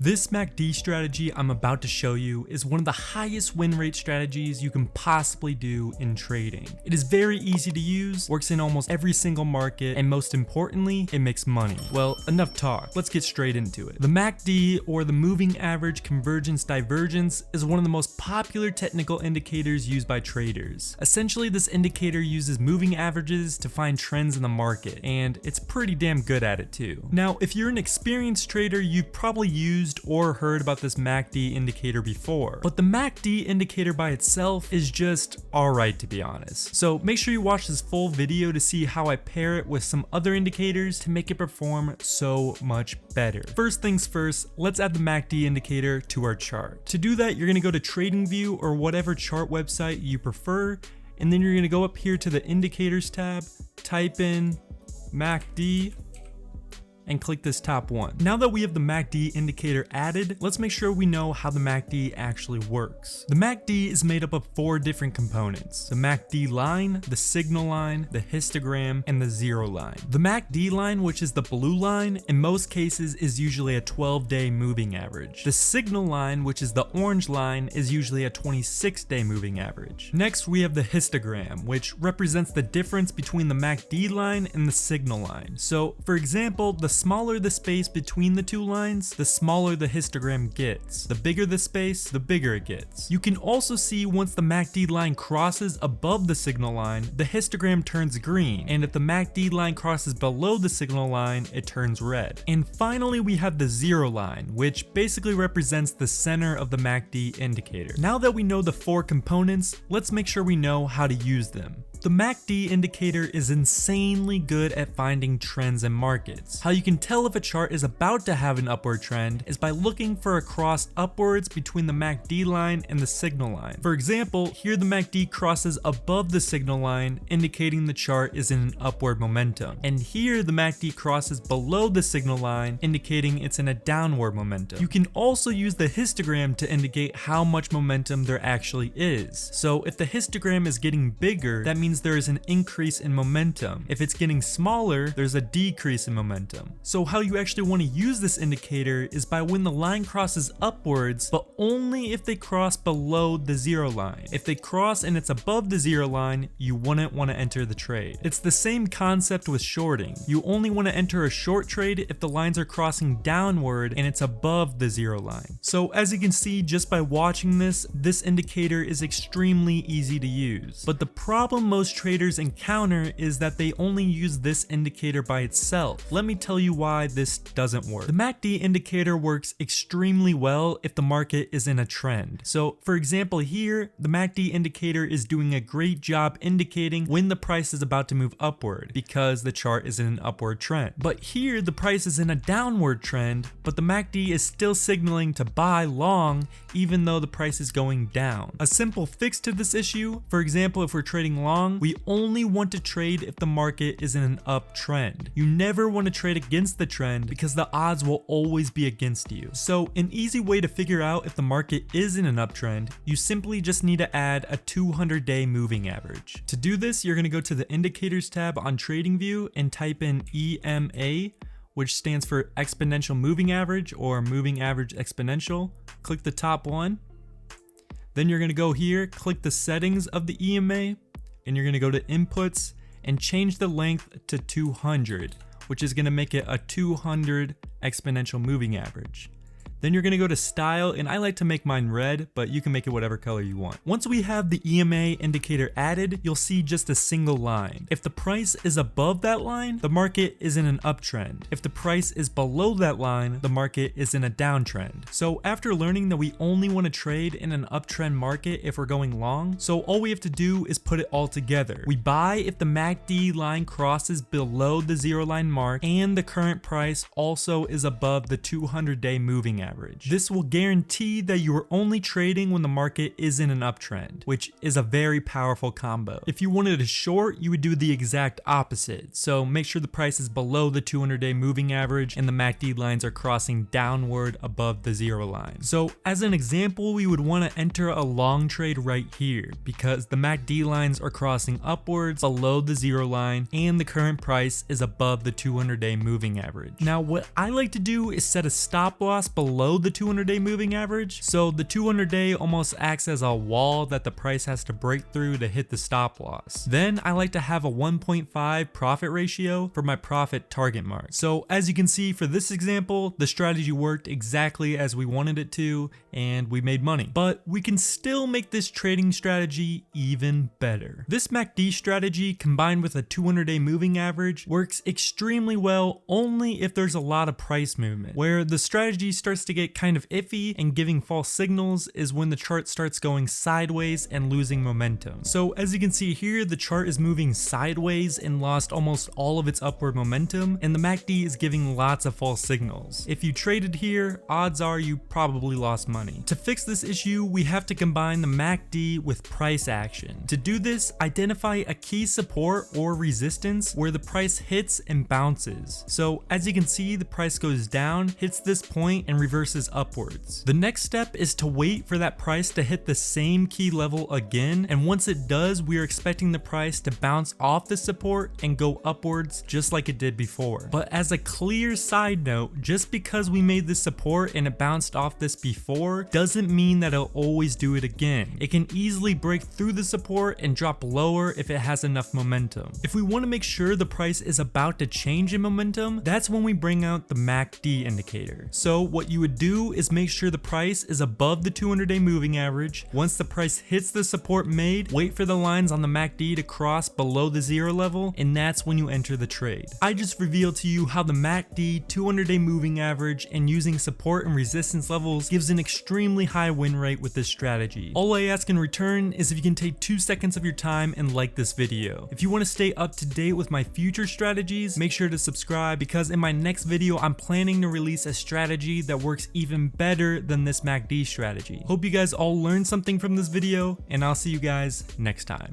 This MACD strategy I'm about to show you is one of the highest win rate strategies you can possibly do in trading. It is very easy to use, works in almost every single market, and most importantly, it makes money. Well, enough talk, let's get straight into it. The MACD, or the moving average convergence divergence, is one of the most popular technical indicators used by traders. Essentially, this indicator uses moving averages to find trends in the market, and it's pretty damn good at it too. Now, if you're an experienced trader, you've probably used or heard about this MACD indicator before, but the MACD indicator by itself is just alright, to be honest. So make sure you watch this full video to see how I pair it with some other indicators to make it perform so much better. First things first, let's add the MACD indicator to our chart. To do that, you're going to go to TradingView or whatever chart website you prefer, and then you're going to go up here to the indicators tab, type in MACD, and click this top one. Now that we have the MACD indicator added, let's make sure we know how the MACD actually works. The MACD is made up of 4 different components: the MACD line, the signal line, the histogram, and the zero line. The MACD line, which is the blue line, in most cases is usually a 12-day moving average. The signal line, which is the orange line, is usually a 26-day moving average. Next, we have the histogram, which represents the difference between the MACD line and the signal line. So, for example, the smaller the space between the two lines, the smaller the histogram gets. The bigger the space, the bigger it gets. You can also see once the MACD line crosses above the signal line, the histogram turns green, and if the MACD line crosses below the signal line, it turns red. And finally, we have the zero line, which basically represents the center of the MACD indicator. Now that we know the 4 components, let's make sure we know how to use them. The MACD indicator is insanely good at finding trends in markets. How you can tell if a chart is about to have an upward trend is by looking for a cross upwards between the MACD line and the signal line. For example, here the MACD crosses above the signal line, indicating the chart is in an upward momentum. And here the MACD crosses below the signal line, indicating it's in a downward momentum. You can also use the histogram to indicate how much momentum there actually is. So if the histogram is getting bigger, that means there is an increase in momentum. If it's getting smaller, there's a decrease in momentum. So how you actually want to use this indicator is by when the line crosses upwards, but only if they cross below the zero line. If they cross and it's above the zero line, you wouldn't want to enter the trade. It's the same concept with shorting. You only want to enter a short trade if the lines are crossing downward and it's above the zero line. So as you can see just by watching this indicator is extremely easy to use. But the problem most traders encounter is that they only use this indicator by itself. Let me tell you why this doesn't work. The MACD indicator works extremely well if the market is in a trend. So for example here, the MACD indicator is doing a great job indicating when the price is about to move upward because the chart is in an upward trend. But here the price is in a downward trend, but the MACD is still signaling to buy long even though the price is going down. A simple fix to this issue, for example, if we're trading long, we only want to trade if the market is in an uptrend. You never want to trade against the trend because the odds will always be against you. So an easy way to figure out if the market is in an uptrend, you simply just need to add a 200-day moving average. To do this, you're going to go to the indicators tab on TradingView and type in EMA, which stands for exponential moving average or moving average exponential. Click the top one. Then you're going to go here, click the settings of the EMA, and you're going to go to inputs and change the length to 200, which is going to make it a 200 exponential moving average. Then you're going to go to style, and I like to make mine red, but you can make it whatever color you want. Once we have the EMA indicator added, you'll see just a single line. If the price is above that line, the market is in an uptrend. If the price is below that line, the market is in a downtrend. So after learning that we only want to trade in an uptrend market if we're going long, so all we have to do is put it all together. We buy if the MACD line crosses below the zero line mark and the current price also is above the 200-day moving average. This will guarantee that you are only trading when the market is in an uptrend, which is a very powerful combo. If you wanted to short, you would do the exact opposite. So make sure the price is below the 200-day moving average and the MACD lines are crossing downward above the zero line. So as an example, we would want to enter a long trade right here because the MACD lines are crossing upwards below the zero line and the current price is above the 200-day moving average. Now what I like to do is set a stop loss below below the 200-day moving average. So the 200-day almost acts as a wall that the price has to break through to hit the stop loss. Then I like to have a 1.5 profit ratio for my profit target mark. So as you can see for this example, the strategy worked exactly as we wanted it to, and we made money. But we can still make this trading strategy even better. This MACD strategy combined with a 200-day moving average works extremely well only if there's a lot of price movement. Where the strategy starts to get kind of iffy and giving false signals is when the chart starts going sideways and losing momentum. So as you can see here, the chart is moving sideways and lost almost all of its upward momentum, and the MACD is giving lots of false signals. If you traded here, odds are you probably lost money. To fix this issue, we have to combine the MACD with price action. To do this, identify a key support or resistance where the price hits and bounces. So as you can see, the price goes down, hits this point, and reverses upwards. The next step is to wait for that price to hit the same key level again, and once it does, we are expecting the price to bounce off the support and go upwards just like it did before. But as a clear side note, just because we made this support and it bounced off this before doesn't mean that it'll always do it again. It can easily break through the support and drop lower if it has enough momentum. If we want to make sure the price is about to change in momentum, that's when we bring out the MACD indicator. So what you would do is make sure the price is above the 200-day moving average. Once the price hits the support made, wait for the lines on the MACD to cross below the 0 level, and that's when you enter the trade. I just revealed to you how the MACD 200-day moving average and using support and resistance levels gives an extremely high win rate with this strategy. All I ask in return is if you can take 2 seconds of your time and like this video. If you want to stay up to date with my future strategies, make sure to subscribe, because in my next video I'm planning to release a strategy that works even better than this MACD strategy. Hope you guys all learned something from this video, and I'll see you guys next time.